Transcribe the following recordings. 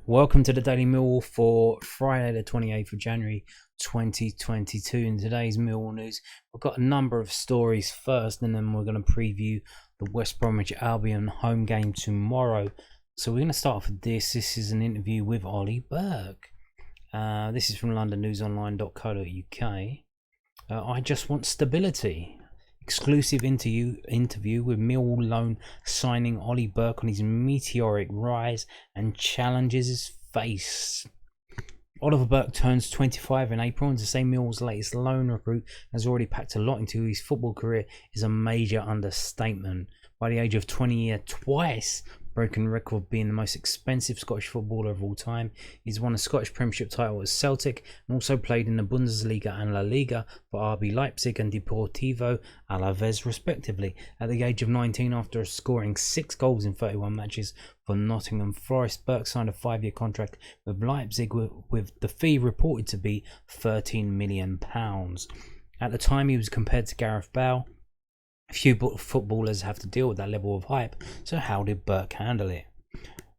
Welcome to the Daily Millwall for Friday the 28th of January 2022. In today's Millwall news, we've got a number of stories first, and then we're going to preview the West Bromwich Albion home game tomorrow. So we're going to start off with this. This is an interview with Oli Burke. This is from londonnewsonline.co.uk. I just want stability. Exclusive interview with Millwall loan signing Oli Burke on his meteoric rise and challenges faced. Oliver Burke turns 25 in April, and to say Millwall's latest loan recruit has already packed a lot into his football career is a major understatement. By the age of 20, he had twice broken record of being the most expensive Scottish footballer of all time. He's won a Scottish Premiership title with Celtic and also played in the Bundesliga and La Liga for RB Leipzig and Deportivo Alaves respectively. At the age of 19, after scoring 6 goals in 31 matches for Nottingham Forest, Burke signed a 5-year contract with Leipzig with the fee reported to be £13 million. At the time, he was compared to Gareth Bale. Few footballers have to deal with that level of hype, so how did Burke handle it?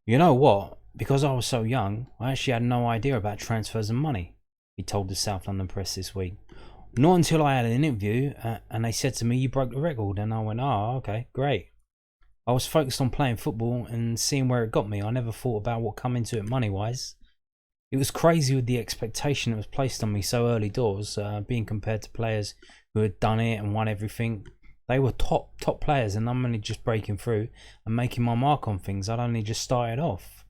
You know what? Because I was so young, I actually had no idea about transfers and money, he told the South London Press this week. Not until I had an interview and they said to me, "You broke the record," and I went, "Oh, okay, great." I was focused on playing football and seeing where it got me. I never thought about what come into it money-wise. It was crazy with the expectation that was placed on me so early doors, being compared to players who had done it and won everything. They were top players, and I'm only just breaking through and making my mark on things. I'd only just started off.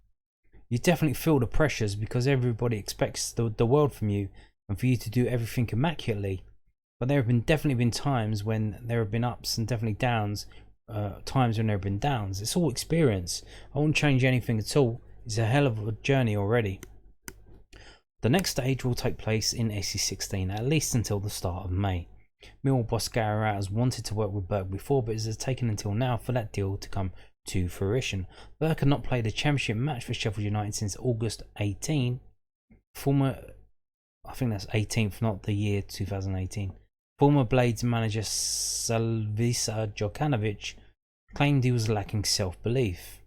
You definitely feel the pressures because everybody expects the world from you and for you to do everything immaculately. But there have definitely been times when there have been ups and definitely downs. Times when there have been downs. It's all experience. I wouldn't change anything at all. It's a hell of a journey already. The next stage will take place in SE16, at least until the start of May. Millwall boss Gary Rowett has wanted to work with Burke before, but it has taken until now for that deal to come to fruition. Burke had not played a championship match for Sheffield United since August 18. I think that's 18th, not the year 2018. Former Blades manager Salvisa Djokanovic claimed he was lacking self-belief.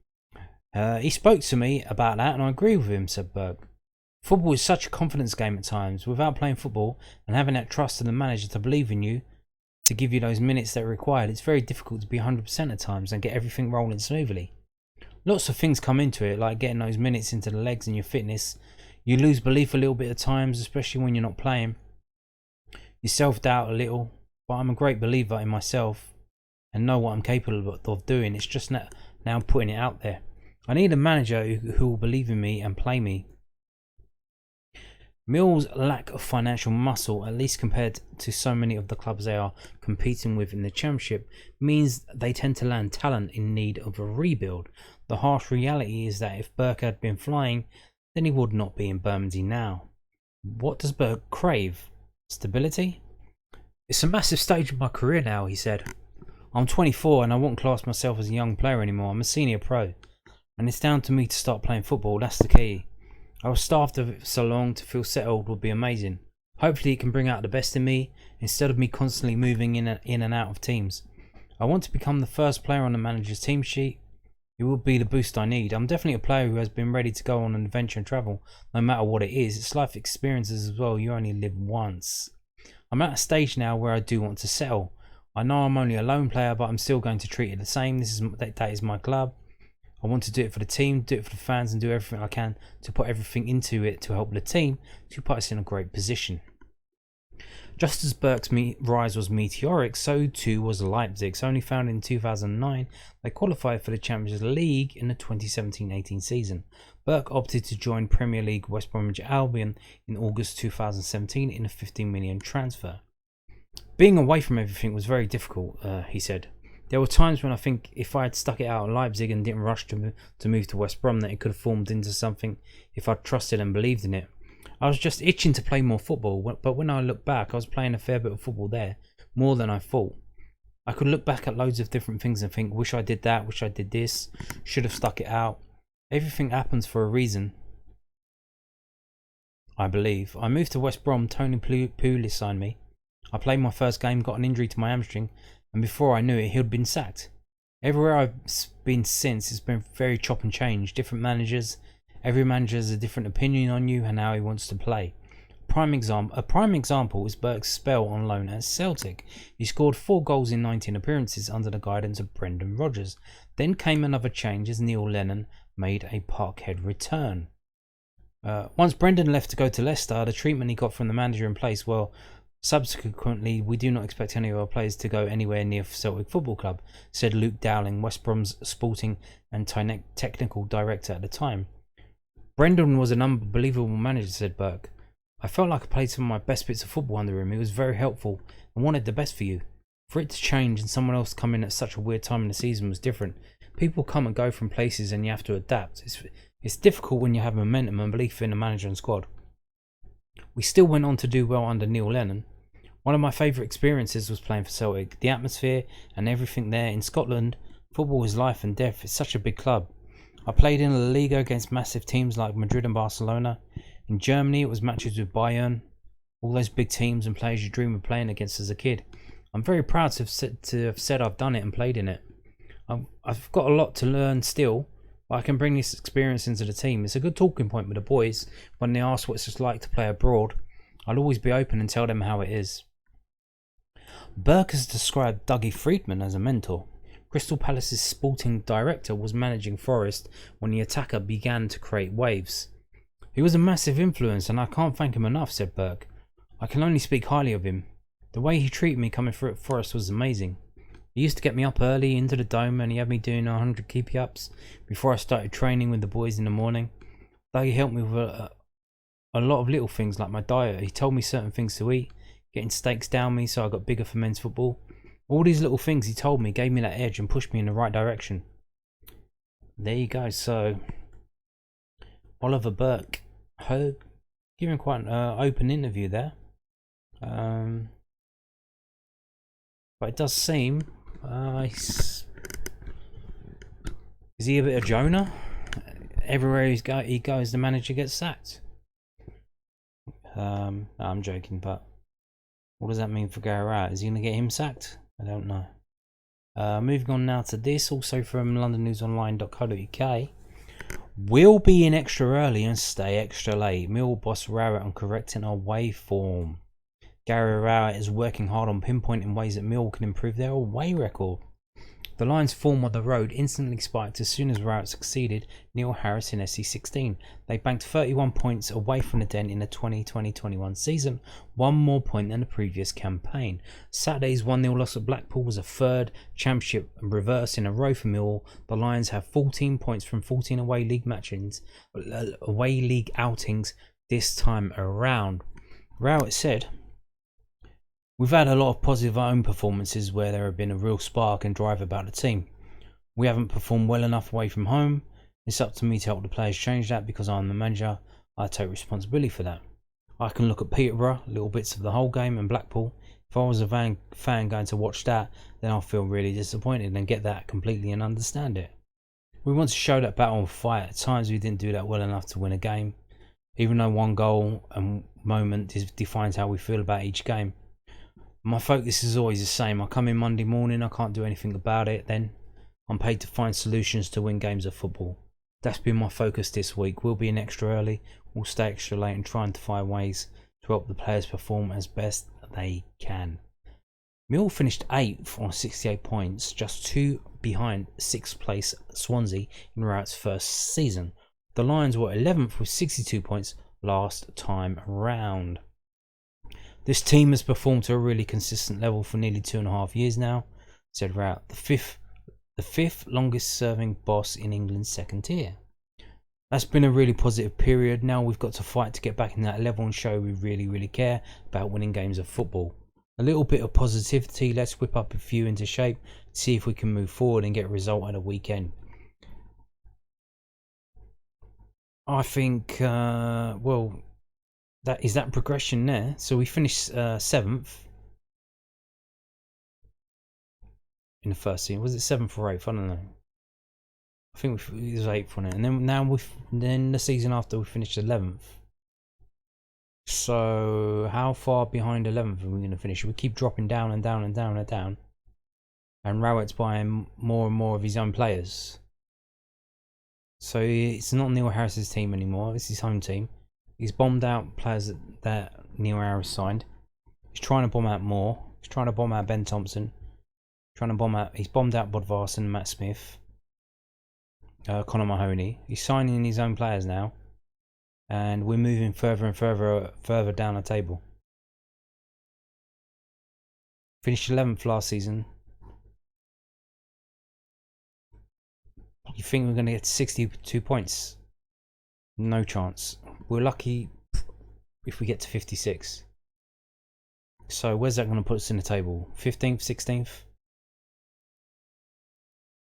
He spoke to me about that and I agree with him, said Burke. Football is such a confidence game at times. Without playing football and having that trust in the manager to believe in you, to give you those minutes that are required, it's very difficult to be 100% at times and get everything rolling smoothly. Lots of things come into it, like getting those minutes into the legs and your fitness. You lose belief a little bit at times, especially when you're not playing. You self-doubt a little, but I'm a great believer in myself and know what I'm capable of doing. It's just now putting it out there. I need a manager who will believe in me and play me. Millwall's lack of financial muscle, at least compared to so many of the clubs they are competing with in the Championship, means they tend to land talent in need of a rebuild. The harsh reality is that if Burke had been flying, then he would not be in Bermondsey now. What does Burke crave? Stability? It's a massive stage of my career now, he said. I'm 24 and I won't class myself as a young player anymore. I'm a senior pro. And it's down to me to start playing football. That's the key. I was starved of it so long. To feel settled would be amazing. Hopefully it can bring out the best in me instead of me constantly moving in and out of teams. I want to become the first player on the manager's team sheet. It will be the boost I need. I'm definitely a player who has been ready to go on an adventure and travel, no matter what it is. It's life experiences as well. You only live once. I'm at a stage now where I do want to settle. I know I'm only a lone player, but I'm still going to treat it the same. That is my club. I want to do it for the team, do it for the fans, and do everything I can to put everything into it to help the team to put us in a great position. Just as Burke's rise was meteoric, so too was Leipzig's. Only founded in 2009, they qualified for the Champions League in the 2017-18 season. Burke opted to join Premier League West Bromwich Albion in August 2017 in a $15 million transfer. Being away from everything was very difficult, he said. There were times when I think if I had stuck it out at Leipzig and didn't rush to move to West Brom, that it could have formed into something if I'd trusted and believed in it. I was just itching to play more football, but when I look back, I was playing a fair bit of football there, more than I thought. I could look back at loads of different things and think, wish I did that, wish I did this, should have stuck it out. Everything happens for a reason, I believe. I moved to West Brom, Tony Pulis signed me. I played my first game, got an injury to my hamstring, and before I knew it, he'd been sacked. Everywhere I've been since, it's been very chop and change, different managers, Every manager has a different opinion on you and how he wants to play. A prime example is Burke's spell on loan at Celtic. He scored 4 goals in 19 appearances under the guidance of Brendan Rodgers. Then came another change as Neil Lennon made a Parkhead return. Once Brendan left to go to Leicester, the treatment he got from the manager in place, well, subsequently, we do not expect any of our players to go anywhere near Celtic Football Club, said Luke Dowling, West Brom's sporting and technical director at the time. Brendan was an unbelievable manager, said Burke. I felt like I played some of my best bits of football under him. He was very helpful and wanted the best for you. For it to change and someone else come in at such a weird time in the season was different. People come and go from places and you have to adapt. It's difficult when you have momentum and belief in the manager and squad. We still went on to do well under Neil Lennon. One of my favourite experiences was playing for Celtic. The atmosphere and everything there. In Scotland, football is life and death. It's such a big club. I played in La Liga against massive teams like Madrid and Barcelona. In Germany, it was matches with Bayern, all those big teams and players you dream of playing against as a kid. I'm very proud to have said I've done it and played in it. I've got a lot to learn still, but I can bring this experience into the team. It's a good talking point with the boys when they ask what it's just like to play abroad. I'll always be open and tell them how it is. Burke has described Dougie Freedman as a mentor. Crystal Palace's sporting director was managing Forest when the attacker began to create waves. He was a massive influence and I can't thank him enough, said Burke. I can only speak highly of him. The way he treated me coming through at Forest was amazing. He used to get me up early into the dome and he had me doing 100 keepy ups before I started training with the boys in the morning. Dougie helped me with a lot of little things like my diet. He told me certain things to eat, getting steaks down me so I got bigger for men's football. All these little things he told me gave me that edge and pushed me in the right direction. There you go. So Oliver Burke giving quite an open interview there, but it does seem is he a bit of Jonah? Everywhere he goes, the manager gets sacked. No, I'm joking, but what does that mean for Gary Rowett? Is he going to get him sacked? I don't know. Moving on now to this, also from londonnewsonline.co.uk. We'll be in extra early and stay extra late. Millwall boss Rowett on correcting away form. Gary Rowett is working hard on pinpointing ways that Millwall can improve their away record. The Lions' form on the road instantly spiked as soon as Rowett succeeded Neil Harris in SC16. They banked 31 points away from the Den in the 2020-21 season, one more point than the previous campaign. Saturday's 1-0 loss at Blackpool was a third championship reverse in a row for Millwall. The Lions have 14 points from 14 away league outings this time around. Rowett said, "We've had a lot of positive own performances where there have been a real spark and drive about the team. We haven't performed well enough away from home. It's up to me to help the players change that because I'm the manager. I take responsibility for that. I can look at Peterborough, little bits of the whole game, and Blackpool. If I was a fan going to watch that, then I'll feel really disappointed and get that completely and understand it. We want to show that battle and fight. At times we didn't do that well enough to win a game, even though one goal and moment defines how we feel about each game. My focus is always the same. I come in Monday morning, I can't do anything about it. Then I'm paid to find solutions to win games of football. That's been my focus this week. We'll be in extra early, we'll stay extra late and try and find ways to help the players perform as best they can." Millwall finished 8th on 68 points, just 2 behind 6th place Swansea in Rowett's first season. The Lions were 11th with 62 points last time round. "This team has performed to a really consistent level for nearly 2.5 years now," said Rowett, the fifth longest serving boss in England's second tier. "That's been a really positive period. Now we've got to fight to get back in that level and show we really care about winning games of football. A little bit of positivity, let's whip up a few into shape, see if we can move forward and get a result at a weekend." I think, that is that progression there. So we finished 7th in the first season. Was it 7th or 8th? I don't know. I think it was 8th on it, and then the season after we finished 11th. So how far behind 11th are we going to finish? We keep dropping down and down and down and down, and Rowett's buying more and more of his own players. So it's not Neil Harris's team anymore. It's his home team. He's bombed out players that Neil Harris signed. He's trying to bomb out Moore. He's trying to bomb out Ben Thompson. He's bombed out Bodvarsson and Matt Smith. Connor Mahoney. He's signing his own players now. And we're moving further and further down the table. Finished 11th last season. You think we're going to get 62 points? No chance. We're lucky if we get to 56. So where's that going to put us in the table? 15th, 16th?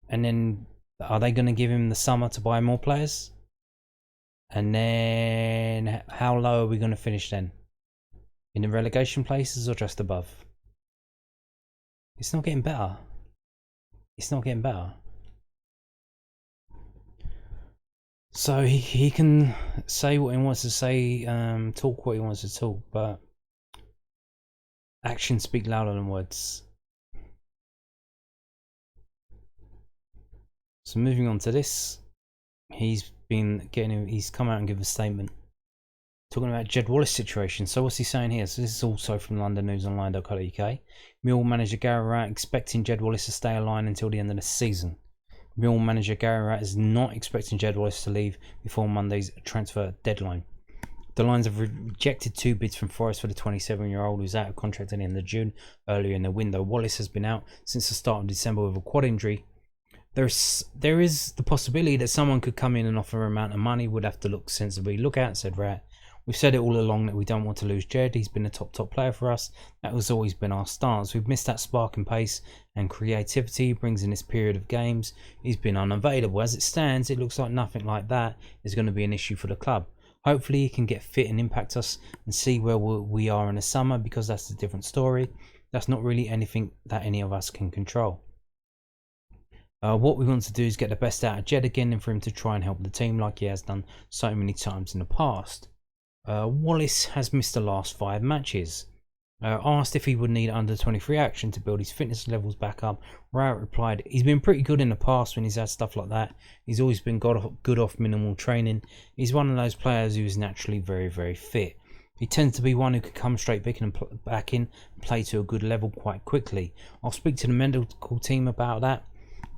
And then are they going to give him the summer to buy more players? And then how low are we going to finish then? In the relegation places or just above? It's not getting better. It's not getting better. So he can say what he wants to say, talk what he wants to talk, but actions speak louder than words. So moving on to this, he's come out and given a statement talking about Jed Wallace situation. So what's he saying here? So this is also from londonnewsonline.co.uk. Millwall manager Gary Rowett expecting Jed Wallace to stay aligned until the end of the season. Millwall manager Gary Rowett is not expecting Jed Wallace to leave before Monday's transfer deadline. The Lions have rejected 2 bids from Forest for the 27-year-old who's out of contract at the end of June. Earlier in the window, Wallace has been out since the start of December with a quad injury. There is the possibility that someone could come in and offer an amount of money. Would have to look sensibly. Look out, said Rowett. We've said it all along that we don't want to lose Jed. He's been a top player for us. That has always been our stance. We've missed that spark and pace and creativity he brings in this period of games. He's been unavailable. As it stands, it looks like nothing like that is going to be an issue for the club. Hopefully he can get fit and impact us and see where we are in the summer, because that's a different story. That's not really anything that any of us can control. What we want to do is get the best out of Jed again and for him to try and help the team like he has done so many times in the past. Wallace has missed the last 5 matches. Asked if he would need under 23 action to build his fitness levels back up, Rowett replied, he's been pretty good in the past when he's had stuff like that. He's always been good off minimal training. He's one of those players who is naturally very, very fit. He tends to be one who can come straight back in and play to a good level quite quickly. I'll speak to the medical team about that,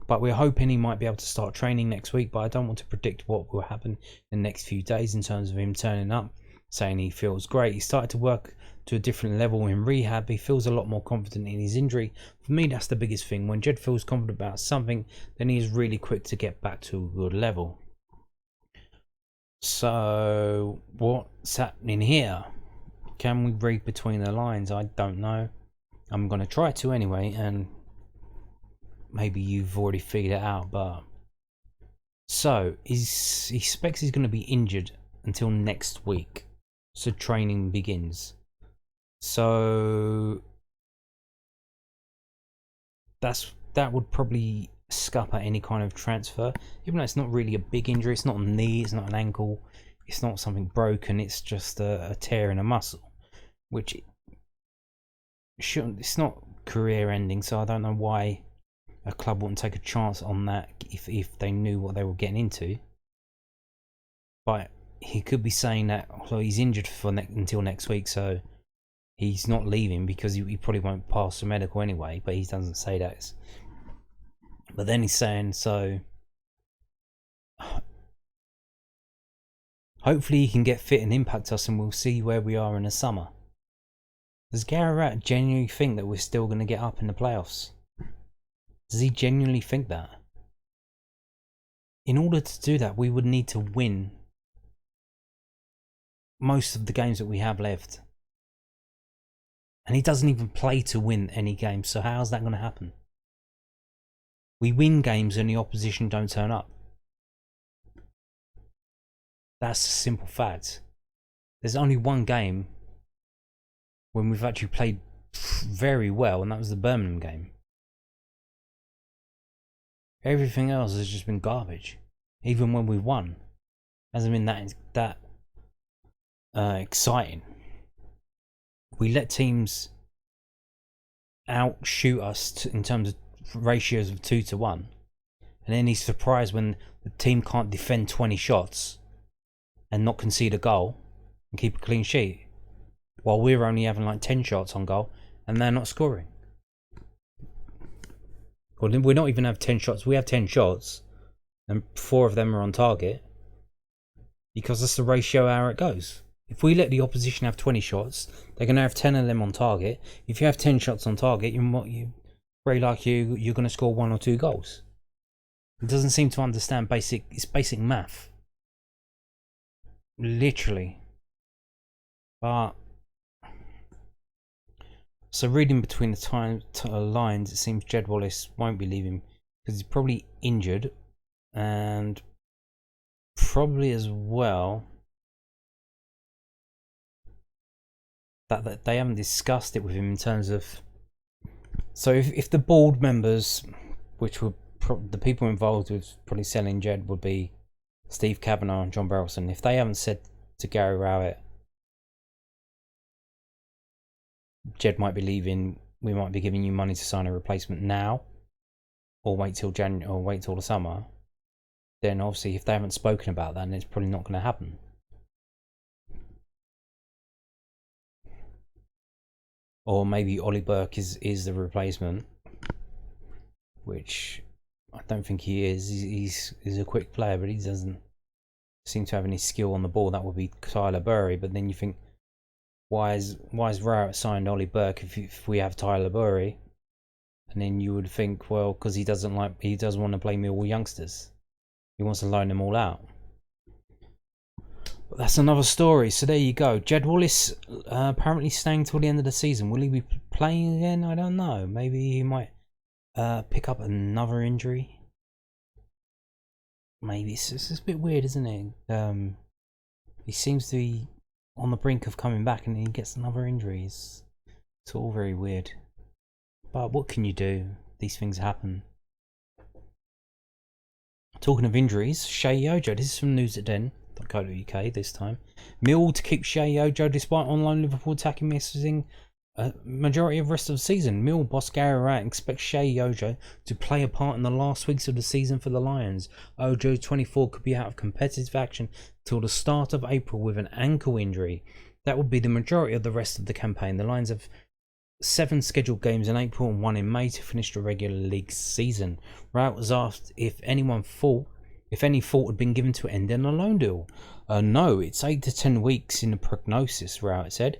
but we're hoping he might be able to start training next week, but I don't want to predict what will happen in the next few days in terms of him turning up, saying he feels great. He started to work to a different level in rehab. He feels a lot more confident in his injury. For me, that's the biggest thing. When Jed feels confident about something, then he's really quick to get back to a good level. So what's happening here? Can we read between the lines? I don't know. I'm going to try to anyway, and maybe you've already figured it out. But so he expects he's going to be injured until next week, so training begins. So that would probably scupper any kind of transfer, even though it's not really a big injury. It's not a knee, it's not an ankle, it's not something broken. It's just a tear in a muscle, which shouldn't. It's not career ending, so I don't know why a club wouldn't take a chance on that if they knew what they were getting into. But he could be saying that he's injured until next week, so he's not leaving because he probably won't pass the medical anyway, but he doesn't say that. But then he's saying, so hopefully he can get fit and impact us and we'll see where we are in the summer. Does Gary Rowett genuinely think that we're still going to get up in the playoffs? Does he genuinely think that? In order to do that, we would need to win most of the games that we have left. And he doesn't even play to win any games, so how's that going to happen? We win games and the opposition don't turn up. That's a simple fact. There's only one game when we've actually played very well, and that was the Birmingham game. Everything else has just been garbage. Even when we won, hasn't been that exciting. We let teams outshoot us in terms of ratios of 2-1, and then he's surprised when the team can't defend 20 shots and not concede a goal and keep a clean sheet, while we're only having like 10 shots on goal and they're not scoring. Well, we're not even have 10 shots. We have 10 shots and 4 of them are on target, because that's the ratio how it goes. If we let the opposition have 20 shots, they're going to have 10 of them on target. If you have 10 shots on target, you're very likely you're going to score 1 or 2 goals. It doesn't seem to understand it's basic math. Literally. But so reading between the lines, it seems Jed Wallace won't be leaving because he's probably injured, and probably as well that they haven't discussed it with him in terms of. So if the board members, which were the people involved with probably selling Jed, would be Steve Kavanagh and John Barrelson, if they haven't said to Gary Rowett, Jed might be leaving, we might be giving you money to sign a replacement now, or wait till January, or wait till the summer, then obviously if they haven't spoken about that, then it's probably not going to happen. Or maybe Oli Burke is the replacement, which I don't think he is. He's a quick player, but he doesn't seem to have any skill on the ball. That would be Tyler Burry. But then you think, why is Rowett signed Oli Burke if we have Tyler Burry? And then you would think, well, because he doesn't want to play Millwall youngsters. He wants to loan them all out. But that's another story. So there you go. Jed Wallace apparently staying till the end of the season. Will he be playing again? I don't know. Maybe he might pick up another injury. Maybe it's a bit weird, isn't it? He seems to be on the brink of coming back, and he gets another injury. It's all very weird. But what can you do? These things happen. Talking of injuries, Sheyi Ojos. This is from News at Den.co.uk this time. Millwall to keep Sheyi Ojos despite online Liverpool attacking missing a majority of the rest of the season. Millwall boss Gary Rowett expects Sheyi Ojos to play a part in the last weeks of the season for the Lions. Ojos, 24, could be out of competitive action till the start of April with an ankle injury. That would be the majority of the rest of the campaign. The Lions have 7 scheduled games in April and 1 in May to finish the regular league season. Rowett was asked if any thought had been given to end in a loan deal. No, it's 8 to 10 weeks in the prognosis, Rowett said.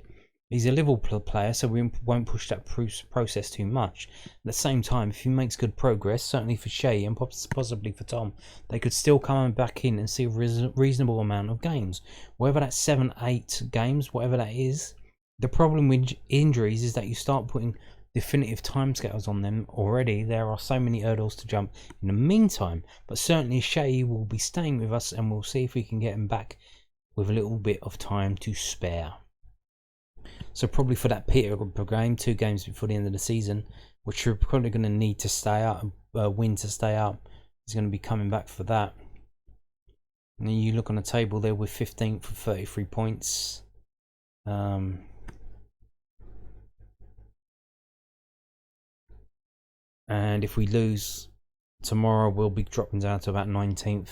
He's a Liverpool player, so we won't push that process too much. At the same time, if he makes good progress, certainly for Sheyi and possibly for Tom, they could still come back in and see a reasonable amount of games. Whether that's 7, 8 games, whatever that is. The problem with injuries is that you start putting definitive timescales on them already. There are so many hurdles to jump in the meantime, but certainly Sheyi will be staying with us, and we'll see if we can get him back with a little bit of time to spare. So probably for that Peterborough game, 2 games before the end of the season, which you're probably going to need to stay up, win to stay up. He's going to be coming back for that. And then you look on the table there with 15th for 33 points. And if we lose tomorrow, we'll be dropping down to about 19th.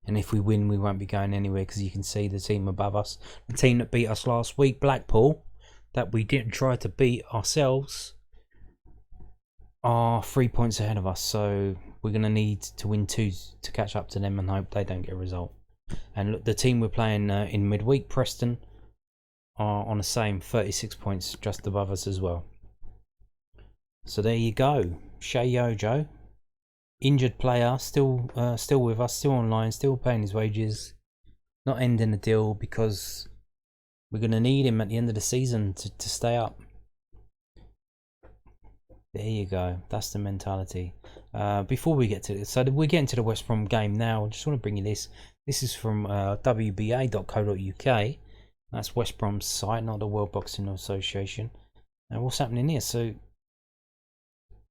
And if we win, we won't be going anywhere, because you can see the team above us, the team that beat us last week, Blackpool, that we didn't try to beat ourselves, are 3 points ahead of us. So we're going to need to win 2 to catch up to them and hope they don't get a result. And look, the team we're playing in midweek, Preston, are on the same 36 points, just above us as well. So there you go. Sheyi Ojos, injured player, still with us, still online, still paying his wages, not ending the deal because we're going to need him at the end of the season to stay up. There you go. That's the mentality. Before we get to this, so we're getting to the West Brom game now. I just want to bring you this. This is from WBA.co.uk. That's West Brom's site, not the World Boxing Association. And what's happening here? So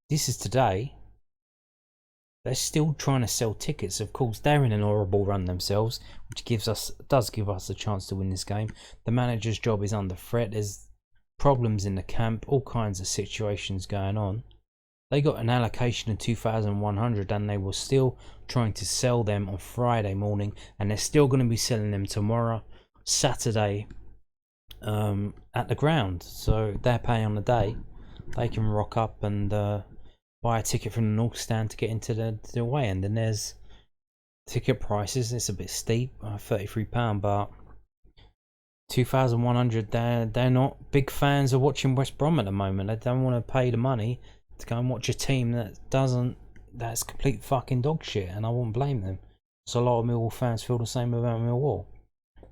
this is today. They're still trying to sell tickets. Of course, they're in an horrible run themselves, which does give us a chance to win this game. The manager's job is under threat. There's problems in the camp, all kinds of situations going on. They got an allocation of 2,100 and they were still trying to sell them on Friday morning, and they're still going to be selling them tomorrow, Saturday, at the ground. So they're paying on the day. They can rock up and buy a ticket from the North Stand to get into the away end. And there's ticket prices. It's a bit steep, £33, but 2,100. They're not big fans of watching West Brom at the moment. They don't want to pay the money to go and watch a team that's complete fucking dog shit, and I won't blame them. So a lot of Millwall fans feel the same about Millwall.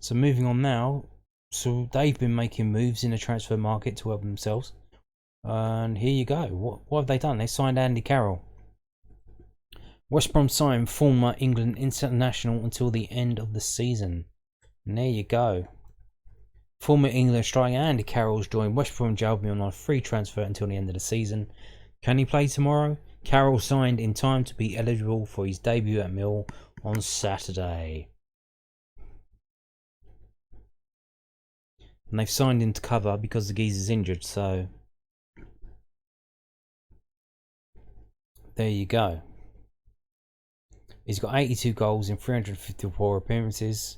So moving on now. So they've been making moves in the transfer market to help themselves. And here you go. What have they done? They signed Andy Carroll. West Brom signed former England international until the end of the season. And there you go. Former England striker Andy Carroll's joined West Brom Albion on a free transfer until the end of the season. Can he play tomorrow? Carroll signed in time to be eligible for his debut at Millwall on Saturday. And they've signed him to cover because the geezer's injured, so there you go. He's got 82 goals in 354 appearances.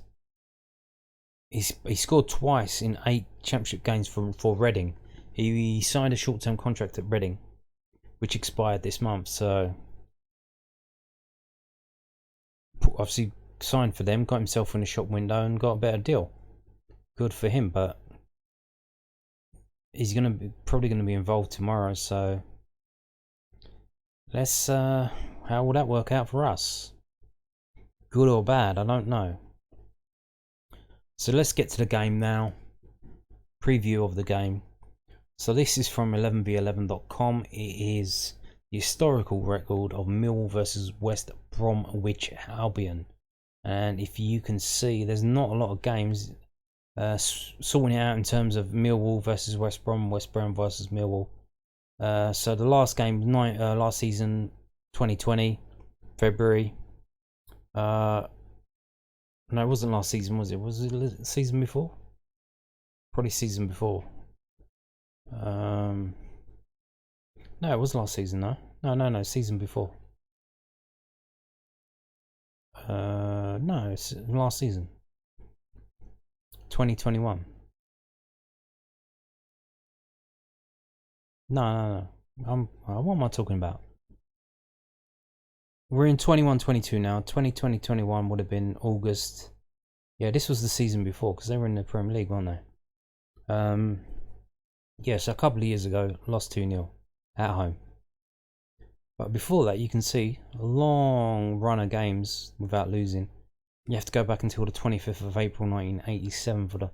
He scored twice in 8 championship games for Reading. He signed a short-term contract at Reading, which expired this month, so obviously signed for them, got himself in the shop window and got a better deal. Good for him, but he's probably gonna be involved tomorrow, so let's how will that work out for us? Good or bad, I don't know. So let's get to the game now. Preview of the game. So this is from 11v11.com. It is the historical record of Millwall versus West Bromwich Albion, and if you can see, there's not a lot of games sorting it out in terms of Millwall versus West Brom, West Brom versus Millwall. So the last game, last season, 2020, February. No, it wasn't last season, was it? Was it the season before? Probably season before. No, it was last season, no. No, season before. No, it's last season. 2021. No. What am I talking about? We're in 21-22 now. 2020-21 would have been August. Yeah, this was the season before because they were in the Premier League, weren't they? Yeah, so a couple of years ago, lost 2-0 at home. But before that, you can see a long run of games without losing. You have to go back until the 25th of April 1987 for the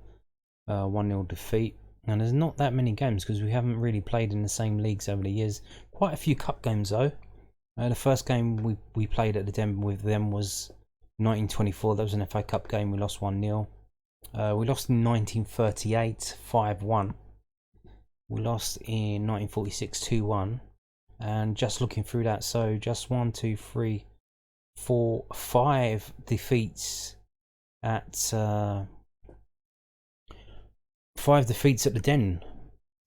1-0 defeat. And there's not that many games because we haven't really played in the same leagues over the years. Quite a few cup games though. The first game we played at the Den with them was 1924. That was an FA Cup game. We lost 1-0. We lost in 1938 5-1. We lost in 1946 2-1. And just looking through that, so just 1, 2, 3, 4, 5 defeats at 5 defeats at the Den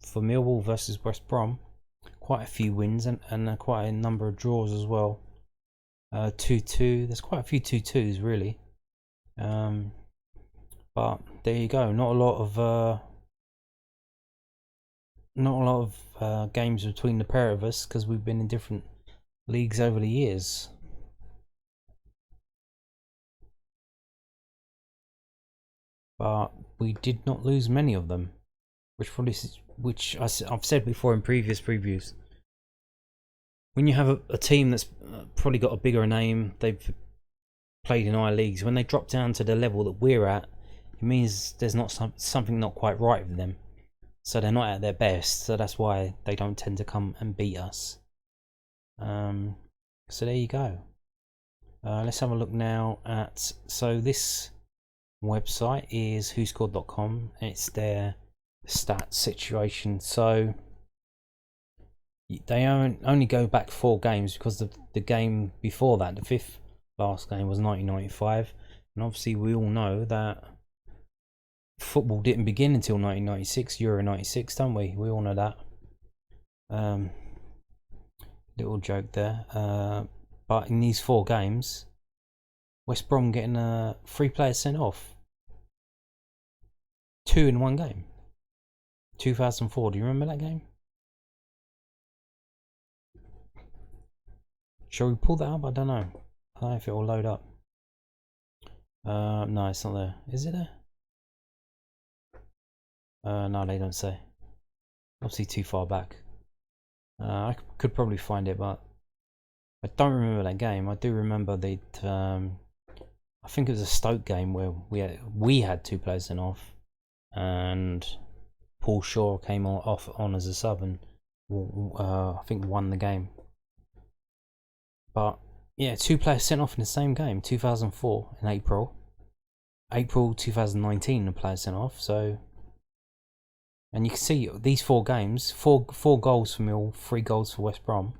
for Millwall versus West Brom. Quite a few wins and quite a number of draws as well. 2-2. There's quite a few 2-2s really. But there you go. Not a lot of games between the pair of us because we've been in different leagues over the years. But we did not lose many of them, which I've said before in previous previews. When you have a team that's probably got a bigger name, they've played in our leagues, when they drop down to the level that we're at, it means there's not something not quite right with them. So they're not at their best, so that's why they don't tend to come and beat us. So there you go. Let's have a look now at, so this website is whoscored.com. It's their stat situation. So they only go back 4 games because the game before that, the 5th last game, was 1995, and obviously we all know that football didn't begin until 1996, Euro 96, don't we? We all know that. Little joke there. But in these 4 games, West Brom getting 3 players sent off. 2 in 1 game. 2004. Do you remember that game? Shall we pull that up? I don't know. I don't know if it will load up. No, it's not there. Is it there? No, they don't say. Obviously too far back. I could probably find it, but I don't remember that game. I do remember that I think it was a Stoke game where we had 2 players sent off, and Paul Shaw came on as a sub and I think won the game. But yeah, 2 players sent off in the same game. 2004 in April 2019 the players sent off. So, and you can see these 4 games, four goals for Mill, 3 goals for West Brom,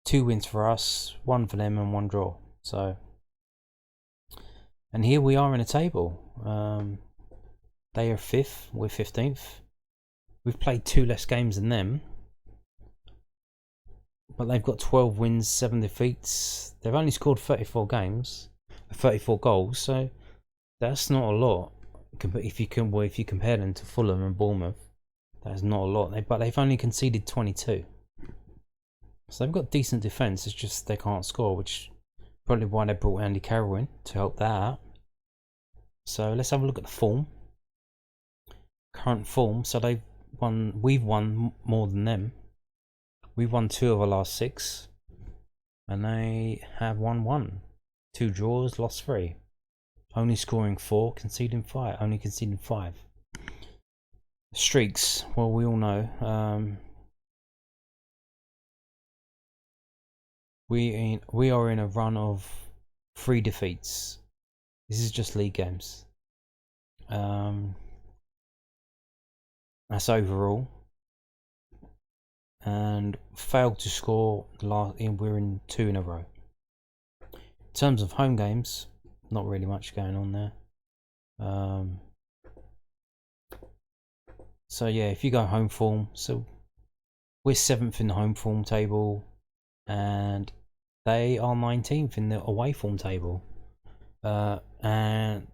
2 wins for us, 1 for them, and 1 draw. So, and here we are in a table. They are 5th, we're 15th. We've played 2 less games than them, but they've got 12 wins, 7 defeats. They've only scored 34 goals, so that's not a lot. If you compare them to Fulham and Bournemouth, that's not a lot. But they've only conceded 22, so they've got decent defence. It's just they can't score, which probably why they brought Andy Carroll in to help that out. So let's have a look at the form. Current form. So we've won more than them. We've won 2 of our last 6, and they have won 1. 2 draws, lost 3. Only scoring 4, conceding 5. Only conceding 5. Streaks. Well, we all know. We are in a run of 3 defeats. This is just league games. That's overall. And failed to score we're in 2 in a row. In terms of home games, not really much going on there. So yeah, if you go home form, so we're 7th in the home form table, and they are 19th in the away form table, and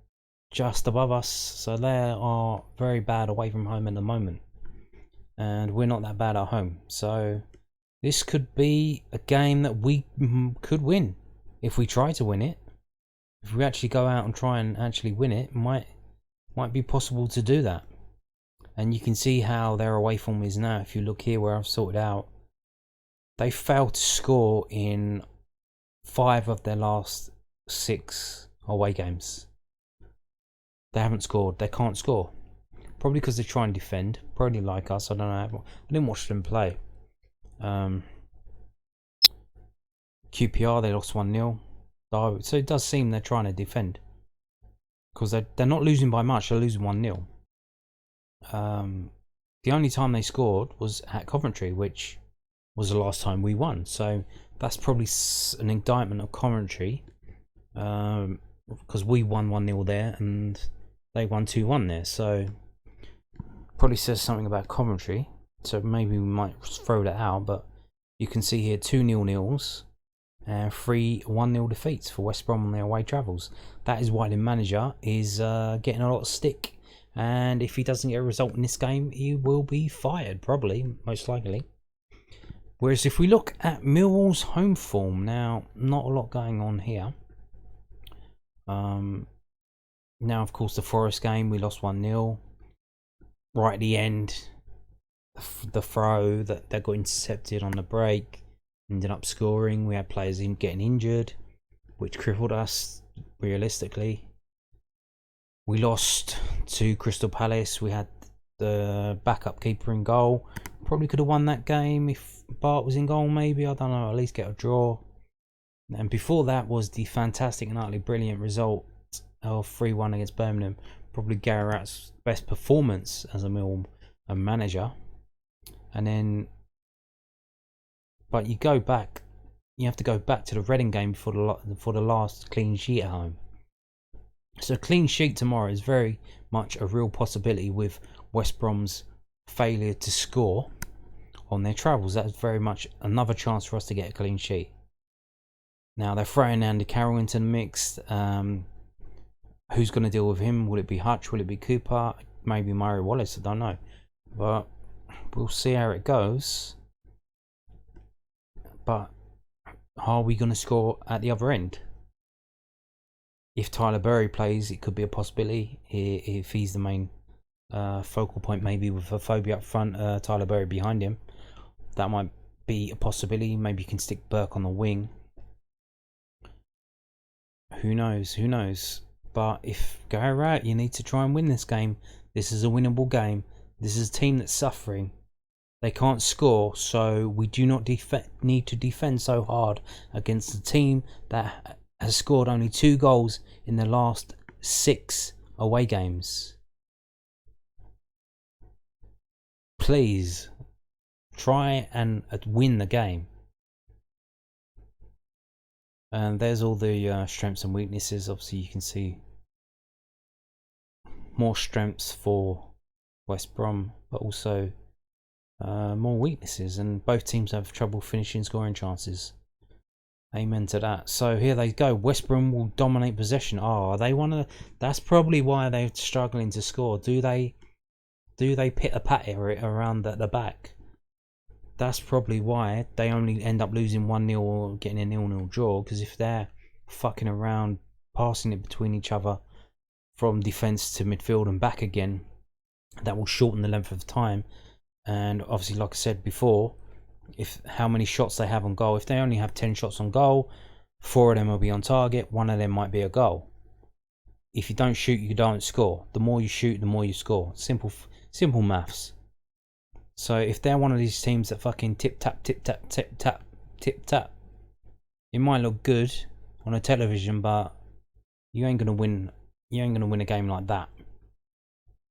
just above us. So they are very bad away from home at the moment, and we're not that bad at home. So this could be a game that we could win if we try to win it. If we actually go out and try and actually win it, might be possible to do that. And you can see how their away form is now. If you look here where I've sorted out, they failed to score in 5 of their last 6 away games. They haven't scored. They can't score. Probably because they try and defend. Probably like us. I don't know. I didn't watch them play. QPR, they lost 1-0. So it does seem they're trying to defend, because they're not losing by much. They're losing 1-0. The only time they scored was at Coventry, which was the last time we won. So that's probably an indictment of Coventry, because we won 1-0 there and they won 2-1 there. So probably says something about Coventry. So maybe we might throw that out. But you can see here 2 0-0s and 3 1-0 defeats for West Brom on their away travels. That is why the manager is getting a lot of stick. And if he doesn't get a result in this game, he will be fired, probably, most likely. Whereas if we look at Millwall's home form, now, not a lot going on here. Now, of course, the Forest game, we lost 1-0. Right at the end, the throw that got intercepted on the break, ended up scoring. We had players getting injured, which crippled us, realistically. We lost to Crystal Palace. We had the backup keeper in goal. Probably could have won that game if Bart was in goal, maybe. I don't know. At least get a draw. And before that was the fantastic and utterly brilliant result of 3-1 against Birmingham. Probably Gary Ratt's best performance as a Mill manager. And then, but you go back. You have to go back to the Reading game for the last clean sheet at home. So a clean sheet tomorrow is very much a real possibility with West Brom's failure to score on their travels. That's very much another chance for us to get a clean sheet. Now they're throwing Andy Carroll into the mix. Who's going to deal with him? Will it be Hutch? Will it be Cooper? Maybe Jed Wallace? I don't know. But we'll see how it goes. But are we going to score at the other end? If Tyler Berry plays, it could be a possibility. If he's the main focal point, maybe with a phobia up front, Tyler Berry behind him, that might be a possibility. Maybe you can stick Burke on the wing. Who knows? Who knows? But if go right, you need to try and win this game. This is a winnable game. This is a team that's suffering. They can't score, so we do not need to defend so hard against a team that has scored only 2 goals in the last 6 away games. Please try and win the game. And there's all the strengths and weaknesses. Obviously you can see more strengths for West Brom, but also more weaknesses, and both teams have trouble finishing scoring chances. Amen to that. So here they go. West Brom will dominate possession. That's probably why they're struggling to score. Do they pitter-patter it around the back? That's probably why they only end up losing 1-0 or getting a 0-0 draw, because if they're fucking around, passing it between each other from defence to midfield and back again, that will shorten the length of time. And obviously, like I said before, if how many shots they have on goal, if they only have 10 shots on goal, 4 of them will be on target, 1 of them might be a goal. If you don't shoot, you don't score. The more you shoot, the more you score. Simple maths. So if they're one of these teams that fucking tip tap, it might look good on a television, but you ain't gonna win. You ain't gonna win a game like that.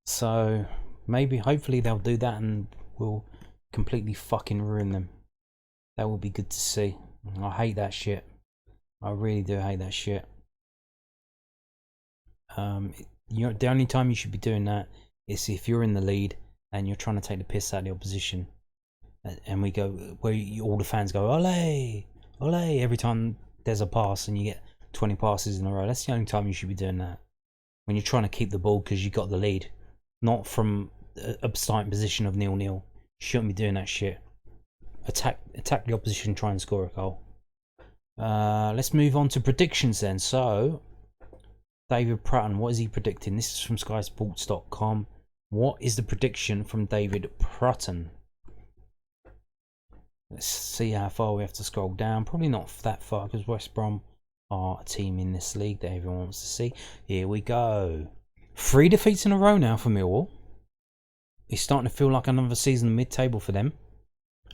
So maybe, hopefully, they'll do that and we'll completely fucking ruin them. That would be good to see. I hate that shit. I really do hate that shit. The only time you should be doing that is if you're in the lead and you're trying to take the piss out of the opposition, and we go where all the fans go ole, ole every time there's a pass, and you get 20 passes in a row. That's the only time you should be doing that. When you're trying to keep the ball because you got the lead, not from a starting position of 0-0. You shouldn't be doing that shit. Attack the opposition, try and score a goal. Let's move on to predictions then. So, David Prutton, what is he predicting? This is from SkySports.com. What is the prediction from David Prutton? Let's see how far we have to scroll down. Probably not that far, because West Brom are a team in this league that everyone wants to see. Here we go. 3 defeats in a row now for Millwall. It's starting to feel like another season mid-table for them,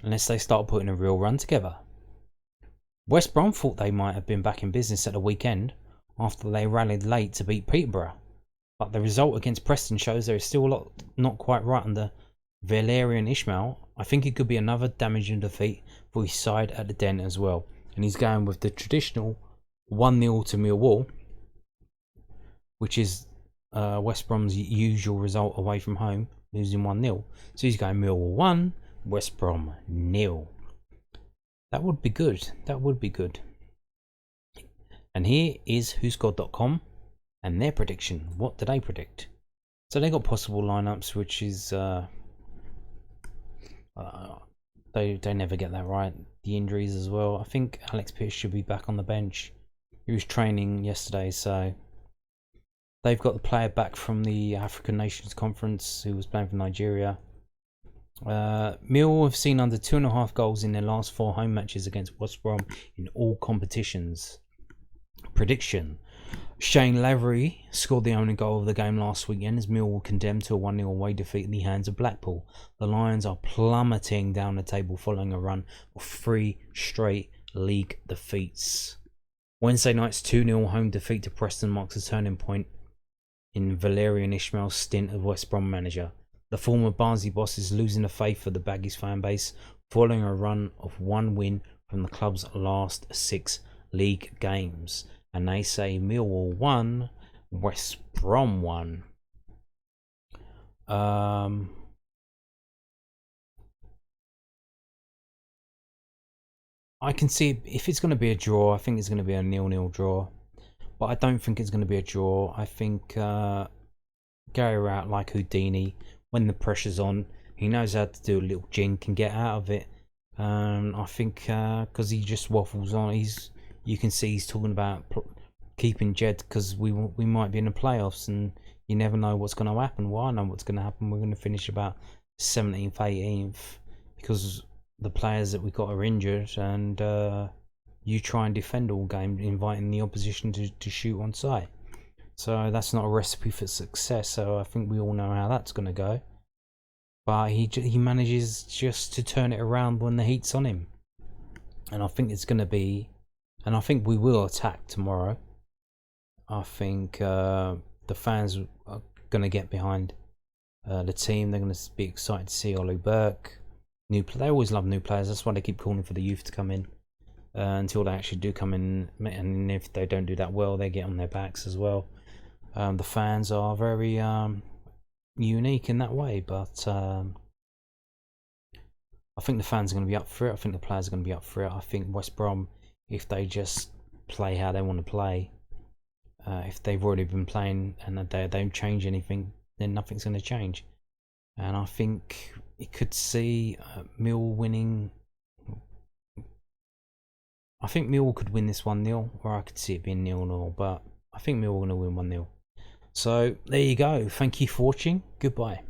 unless they start putting a real run together. West Brom thought they might have been back in business at the weekend after they rallied late to beat Peterborough, but the result against Preston shows there is still a lot not quite right under Valerian Ismail. I think it could be another damaging defeat for his side at the Den as well, and he's going with the traditional 1-0 to Millwall, which is West Brom's usual result away from home, losing 1-0. So he's going Millwall 1, West Brom 0. That would be good. That would be good. And here is whoscored.com and their prediction. What did they predict? So they got possible lineups, which is they never get that right. The injuries as well. I think Alex Pearce should be back on the bench. He was training yesterday, so they've got the player back from the African Nations Conference who was playing for Nigeria. Millwall have seen under 2.5 goals in their last 4 home matches against West Brom in all competitions. Prediction: Shane Lavery scored the only goal of the game last weekend as Millwall condemned to a 1-0 away defeat in the hands of Blackpool. The Lions are plummeting down the table following a run of 3 straight league defeats. Wednesday night's 2-0 home defeat to Preston marks a turning point in Valerian Ismail's stint as West Brom manager. The former Barnsley boss is losing the faith of the Baggies fan base following a run of 1 win from the club's last 6 league games. And they say Millwall 1, West Brom 1. I can see if it's going to be a draw, I think it's going to be a 0-0 draw. But I don't think it's going to be a draw. I think Gary Rowett, like Houdini, when the pressure's on, he knows how to do a little jink and get out of it. I think because he just waffles on, you can see he's talking about keeping Jed because we might be in the playoffs and you never know what's going to happen. Well, I know what's going to happen. We're going to finish about 17th, 18th because the players that we got are injured, and you try and defend all game, inviting the opposition to shoot on sight. So that's not a recipe for success. So I think we all know how that's going to go. But he manages just to turn it around when the heat's on him, and I think it's going to be, and I think we will attack tomorrow. I think the fans are going to get behind the team. They're going to be excited to see Oli Burke. They always love new players. That's why they keep calling for the youth to come in until they actually do come in. And if they don't do that well, they get on their backs as well. The fans are very unique in that way, but I think the fans are going to be up for it. I think the players are going to be up for it. I think West Brom, if they just play how they want to play, if they've already been playing and they don't change anything, then nothing's going to change. And I think you could see Millwall winning. I think Millwall could win this 1-0, or I could see it being 0-0, but I think Millwall are going to win 1-0. So there you go. Thank you for watching. Goodbye.